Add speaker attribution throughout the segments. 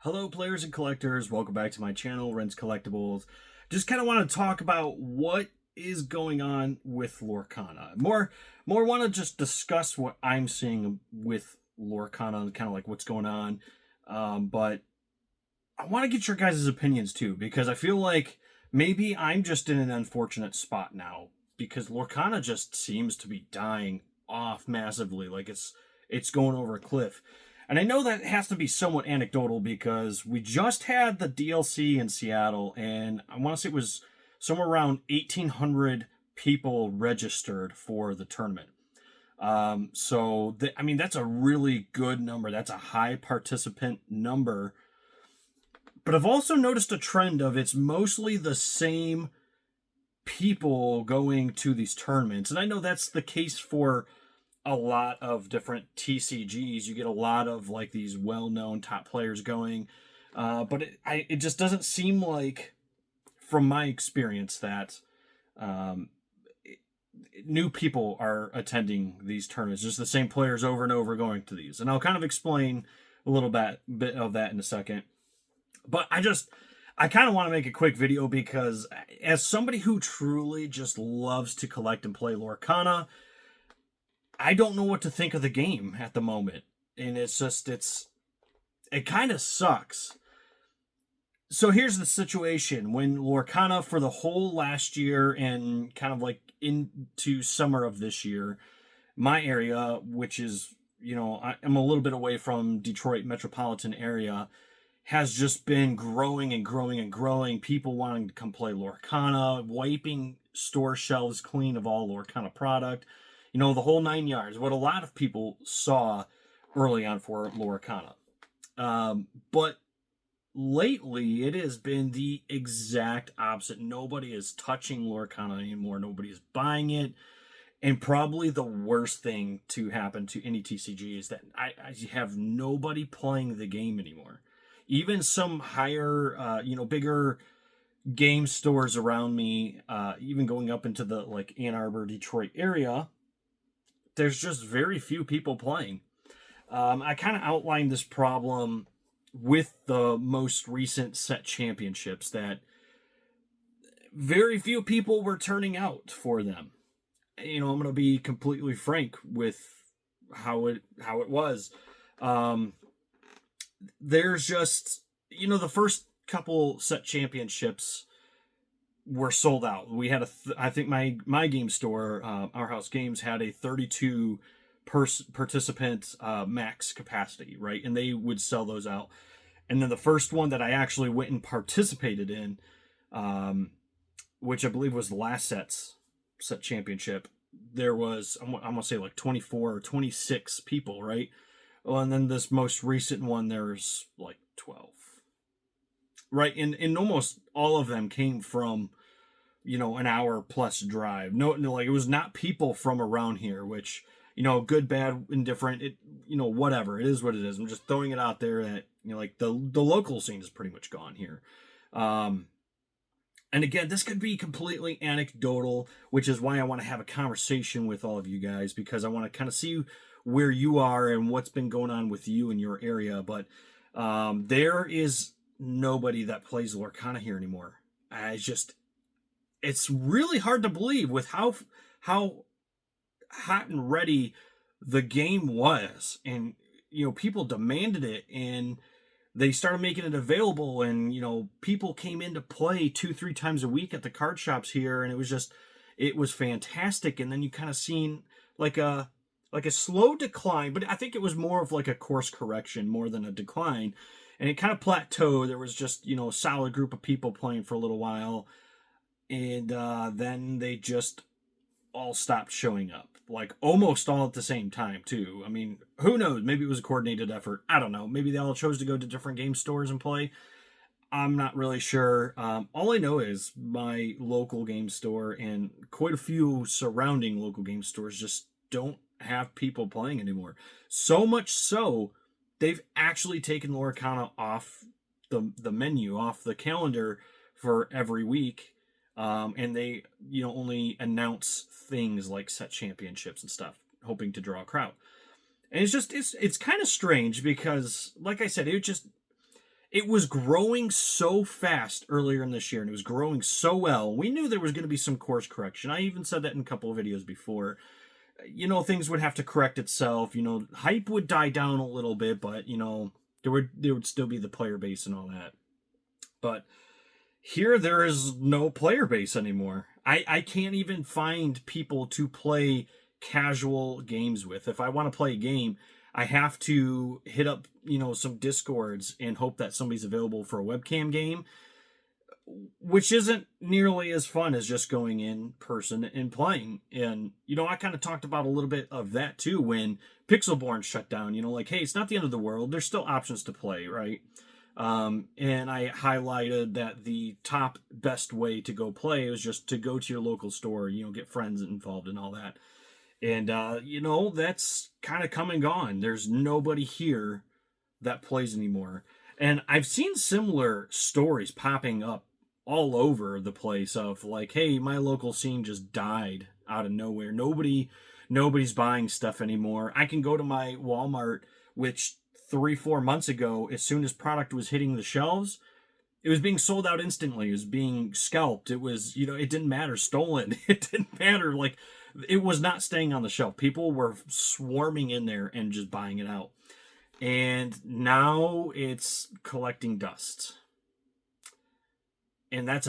Speaker 1: Hello, players and collectors. Welcome back to my channel, Ren's Collectibles. Just kind of want to talk about what is going on with Lorcana. More want to just discuss what I'm seeing with Lorcana and kind of like what's going on. But I want to get your guys' opinions too, because I feel like maybe I'm just in an unfortunate spot now because Lorcana just seems to be dying off massively. Like it's going over a cliff. And I know that has to be somewhat anecdotal because we just had the DLC in Seattle, and I want to say it was somewhere around 1,800 people registered for the tournament. That's a really good number. That's a high participant number. But I've also noticed a trend of it's mostly the same people going to these tournaments. And I know that's the case for a lot of different TCGs. You get a lot of like these well-known top players going, but it just doesn't seem like, from my experience, that new people are attending these tournaments. Just the same players over and over going to these, and I'll kind of explain a little bit of that in a second. But I kind of want to make a quick video because as somebody who truly just loves to collect and play Lorcana, I don't know what to think of the game at the moment. And it kind of sucks. So here's the situation. When Lorcana for the whole last year and kind of like into summer of this year, my area, which is, I'm a little bit away from Detroit metropolitan area, has just been growing and growing and growing. People wanting to come play Lorcana, wiping store shelves clean of all Lorcana product. The whole 9 yards, what a lot of people saw early on for Lorcana. But lately, it has been the exact opposite. Nobody is touching Lorcana anymore. Nobody is buying it. And probably the worst thing to happen to any TCG is that I have nobody playing the game anymore. Even some higher, bigger game stores around me, even going up into the like Ann Arbor, Detroit area, there's just very few people playing. I kind of outlined this problem with the most recent set championships, that very few people were turning out for them. I'm going to be completely frank with how it was. There's just, the first couple set championships were sold out. We had I think my game store, Our House Games, had a 32 participant max capacity, right? And they would sell those out. And then the first one that I actually went and participated in, which I believe was the last set championship, there was, I'm going to say like 24 or 26 people, right? Well, and then this most recent one, there's like 12. Right, and almost all of them came from, an hour plus drive. No, like it was not people from around here, which, good, bad, indifferent, whatever. It is what it is. I'm just throwing it out there that, like the local scene is pretty much gone here. And again, this could be completely anecdotal, which is why I want to have a conversation with all of you guys, because I want to kind of see where you are and what's been going on with you in your area. But there is nobody that plays Lorcana here anymore. It's really hard to believe with how hot and ready the game was, and people demanded it, and they started making it available, and people came in to play 2-3 times a week at the card shops here, and it was fantastic. And then you kind of seen like a slow decline, but I think it was more of like a course correction more than a decline. And it kind of plateaued. There was just, a solid group of people playing for a little while. And then they just all stopped showing up. Like almost all at the same time, too. I mean, who knows? Maybe it was a coordinated effort. I don't know. Maybe they all chose to go to different game stores and play. I'm not really sure. All I know is my local game store and quite a few surrounding local game stores just don't have people playing anymore. So much so, they've actually taken Lorcana off the menu, off the calendar for every week. And they, only announce things like set championships and stuff, hoping to draw a crowd. And it's kind of strange because, like I said, it was growing so fast earlier in this year, and it was growing so well. We knew there was going to be some course correction. I even said that in a couple of videos before. Things would have to correct itself. Hype would die down a little bit, but there would still be the player base and all that. But here there is no player base anymore. I can't even find people to play casual games with. If I want to play a game, I have to hit up, some Discords and hope that somebody's available for a webcam game, which isn't nearly as fun as just going in person and playing. And, I kind of talked about a little bit of that too when Pixelborn shut down, hey, it's not the end of the world. There's still options to play, right? And I highlighted that the top best way to go play was just to go to your local store, get friends involved and all that. And, that's kind of come and gone. There's nobody here that plays anymore. And I've seen similar stories popping up all over the place of like, hey, my local scene just died out of nowhere. Nobody's buying stuff anymore. I can go to my Walmart, which 3-4 months ago, as soon as product was hitting the shelves, it was being sold out instantly. It was being scalped. It was, it didn't matter, stolen. It didn't matter. Like, it was not staying on the shelf. People were swarming in there and just buying it out. And now it's collecting dust. And that's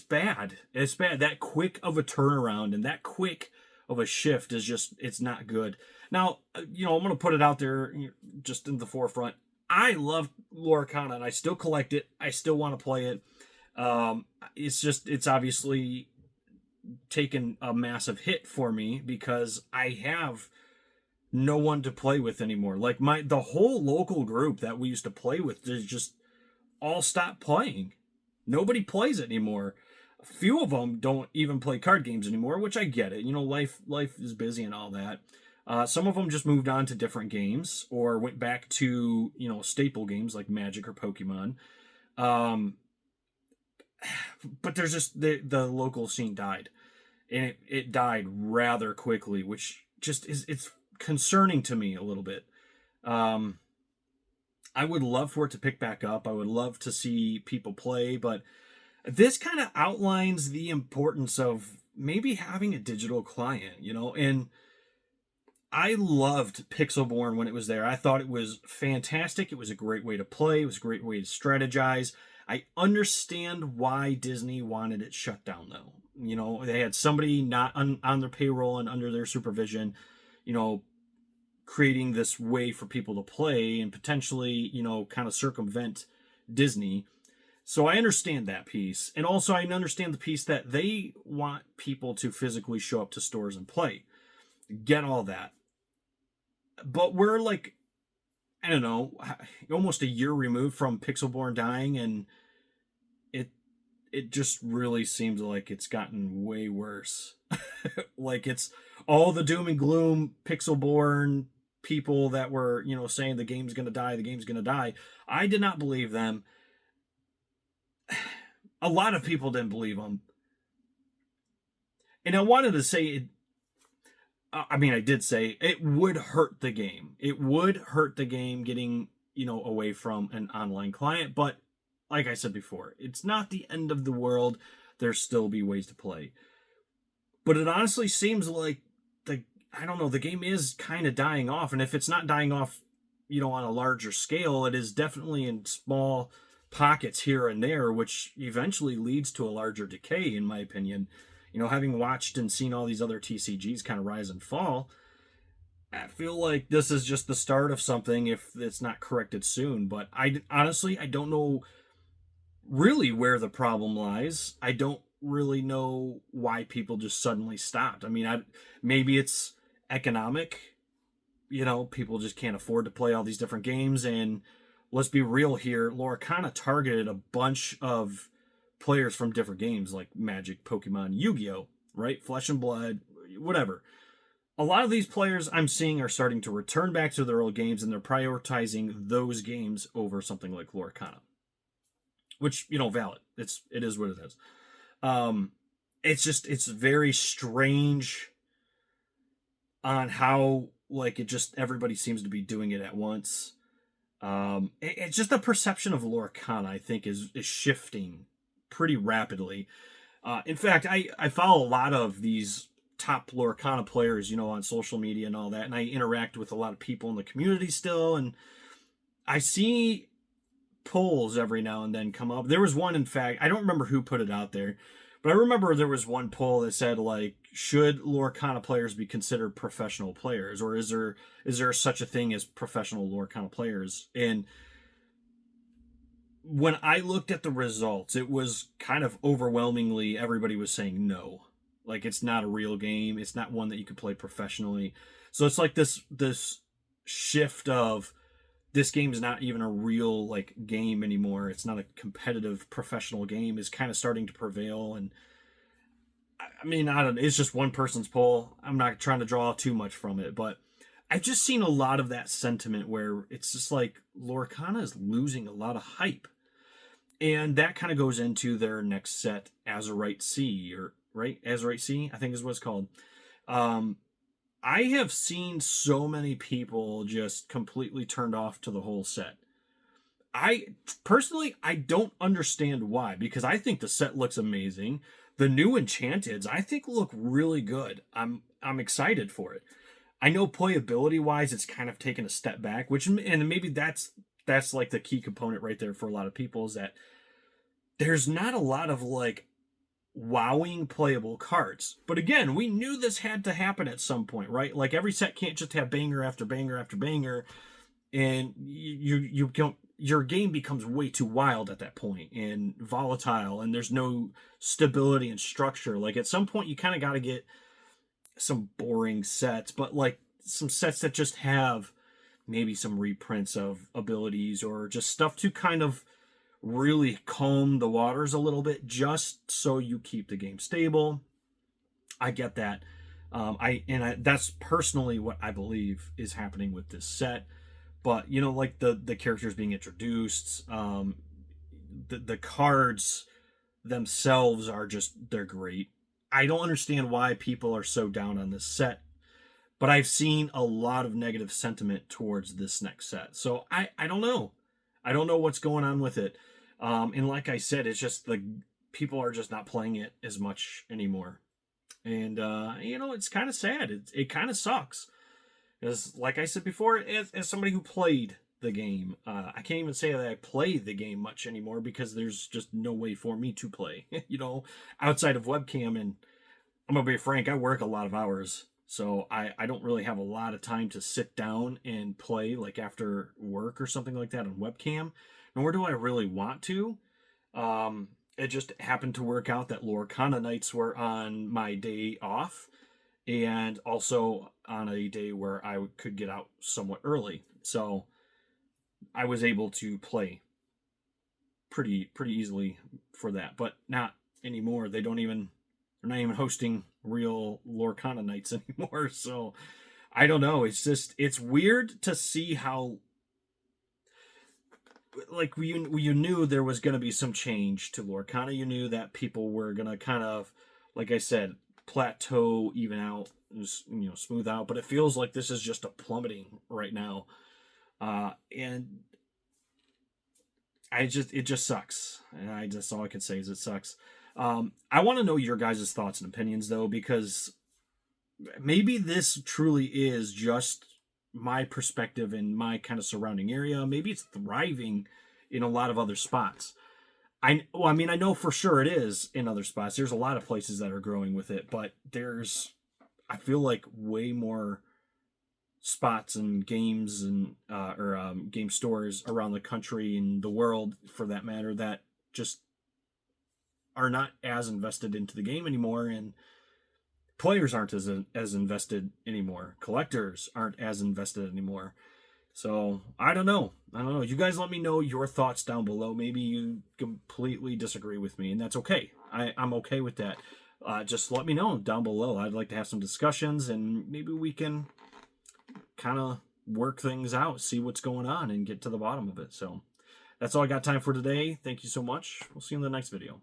Speaker 1: bad. It's bad. That quick of a turnaround and that quick of a shift is just, it's not good. Now, I'm going to put it out there just in the forefront. I love Lorcana and I still collect it. I still want to play it. It's obviously taken a massive hit for me because I have no one to play with anymore. Like the whole local group that we used to play with just all stopped playing. Nobody plays it anymore. A few of them don't even play card games anymore, which I get it. Life is busy and all that. Some of them just moved on to different games or went back to, staple games like Magic or Pokemon. But there's just the local scene died, and it died rather quickly, which just it's concerning to me a little bit. I would love for it to pick back up. I would love to see people play, but this kind of outlines the importance of maybe having a digital client, and I loved Pixelborn when it was there. I thought it was fantastic. It was a great way to play. It was a great way to strategize. I understand why Disney wanted it shut down, though. They had somebody not on their payroll and under their supervision, creating this way for people to play and potentially, kind of circumvent Disney. So I understand that piece. And also I understand the piece that they want people to physically show up to stores and play. Get all that. But we're like, I don't know, almost a year removed from Pixelborn dying, and it just really seems like it's gotten way worse. Like it's all the doom and gloom Pixelborn people that were, saying the game's going to die. I did not believe them. A lot of people didn't believe them. And I wanted to say I did say it would hurt the game. It would hurt the game getting, away from an online client. But like I said before, it's not the end of the world. There'll still be ways to play. But it honestly seems like the game is kind of dying off. And if it's not dying off, on a larger scale, it is definitely in small pockets here and there, which eventually leads to a larger decay, in my opinion. Having watched and seen all these other TCGs kind of rise and fall, I feel like this is just the start of something if it's not corrected soon. But I don't know really where the problem lies. I don't really know why people just suddenly stopped. Maybe it's economic. People just can't afford to play all these different games. And let's be real here, Lorcana targeted a bunch of players from different games like Magic, Pokemon, Yu-Gi-Oh, right? Flesh and Blood, whatever. A lot of these players I'm seeing are starting to return back to their old games, and they're prioritizing those games over something like Lorcana, which, valid. It is what it is. It's very strange on how, everybody seems to be doing it at once. It's just the perception of Lorcana, I think, is shifting pretty rapidly. In fact, I follow a lot of these top Lorcana players, you know, on social media and all that, and I interact with a lot of people in the community still, and I see polls every now and then come up. There was one, in fact, I don't remember who put it out there, but I remember there was one poll that said, like, should Lorcana players be considered professional players, or is there such a thing as professional Lorcana players? And when I looked at the results, it was kind of overwhelmingly everybody was saying no. Like, it's not a real game. It's not one that you could play professionally. So it's like this shift of this game is not even a real like game anymore. It's not a competitive professional game is kind of starting to prevail. And I mean, I don't know. It's just one person's poll. I'm not trying to draw too much from it, but I've just seen a lot of that sentiment where it's just like Lorcana is losing a lot of hype. And that kind of goes into their next set, Azurite C, or right? Azurite C, I think is what it's called. I have seen so many people just completely turned off to the whole set. I personally, I don't understand why, because I think the set looks amazing. The new Enchanteds, I think, look really good. I'm excited for it. I know playability wise, it's kind of taken a step back, which, and maybe that's like the key component right there for a lot of people, is that there's not a lot of like wowing playable cards. But again, we knew this had to happen at some point, right? Like, every set can't just have banger after banger after banger, and you don't, your game becomes way too wild at that point and volatile, and there's no stability and structure. Like, at some point you kind of got to get some boring sets, but like some sets that just have maybe some reprints of abilities or just stuff to kind of really calm the waters a little bit, just so you keep the game stable. I get that. That's personally what I believe is happening with this set. But you know, like the characters being introduced, the cards themselves are just, they're great. I don't understand why people are so down on this set, but I've seen a lot of negative sentiment towards this next set. So I don't know. I don't know what's going on with it. And like I said, it's just the people are just not playing it as much anymore. And, you know, it's kind of sad. It kind of sucks. Because, like I said before, as somebody who played the game, I can't even say that I play the game much anymore, because there's just no way for me to play, you know, outside of webcam. And I'm going to be frank, I work a lot of hours. So I don't really have a lot of time to sit down and play, like after work or something like that on webcam. Nor do I really want to. It just happened to work out that Lorcana nights were on my day off, and also on a day where I could get out somewhat early. So I was able to play pretty easily for that. But not anymore. They're not even hosting real Lorcana nights anymore. So I don't know. It's weird to see how, like, you knew there was going to be some change to Lorcana. You knew that people were going to kind of, like I said, plateau, even out, you know, smooth out. But it feels like this is just a plummeting right now. And it just sucks. And that's all I can say is it sucks. I want to know your guys' thoughts and opinions, though, because maybe this truly is just my perspective in my kind of surrounding area. Maybe it's thriving in a lot of other spots. I know for sure it is in other spots. There's a lot of places that are growing with it, but I feel like way more spots and games and game stores around the country and the world, for that matter, that just are not as invested into the game anymore, and players aren't as invested anymore. Collectors aren't as invested anymore. So I don't know. You guys let me know your thoughts down below. Maybe you completely disagree with me, and that's okay. I'm okay with that. Just let me know down below. I'd like to have some discussions, and maybe we can kind of work things out, see what's going on, and get to the bottom of it. So that's all I got time for today. Thank you so much. We'll see you in the next video.